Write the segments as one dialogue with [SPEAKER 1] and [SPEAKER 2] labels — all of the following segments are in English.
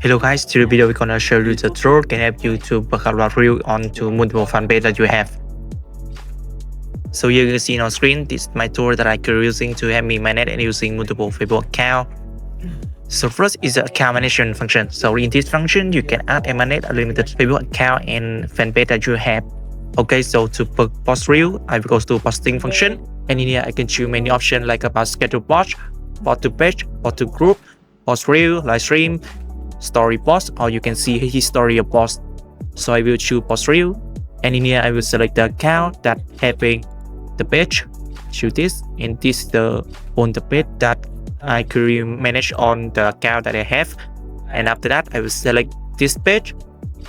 [SPEAKER 1] Hello guys, today's video we're gonna show you the tool can help you to book a reel onto multiple fan page that you have. So here you can see on screen, this is my tool that I'm using to help me manage and using multiple Facebook account. So first is the account management function. So in this function, you can add and manage a limited Facebook account and fan page that you have. Okay, so to post reel, I will go to posting function, and in here I can choose many options like about schedule post to page, to group, post reel, live stream, story post, or you can see history of post. So I will choose post reel, and in here I will select the account that having the page, choose this, and this is on the page that I currently manage on the account that I have. And after that I will select this page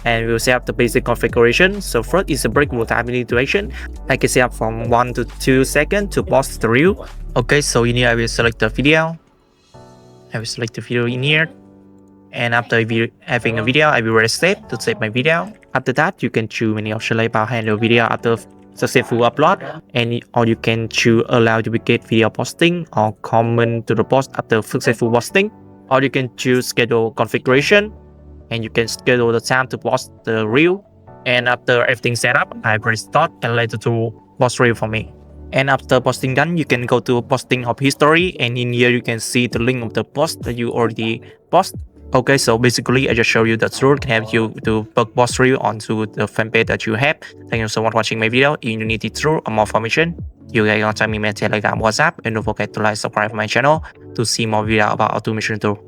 [SPEAKER 1] and we'll set up the basic configuration. So first is a breakable time duration. I can set up from 1 to 2 seconds to post the reel. Okay, so in here I will select the video. I will select the video in here. And after having a video, I will press save to save my video. After that, you can choose many options like about handle video after successful upload, or you can choose allow duplicate video posting or comment to the post after successful posting, or you can choose schedule configuration, and you can schedule the time to post the reel. And after everything set up, I press start and let the tool post reel for me. And after posting done, you can go to posting of history, and in here you can see the link of the post that you already post. Okay, so basically I just show you the tool can help you to post reel onto the fan page that you have. Thank you so much for watching my video. If you need this tool or more information, you guys can contact me on Telegram, WhatsApp, and don't forget to like, subscribe my channel to see more video about automation tool.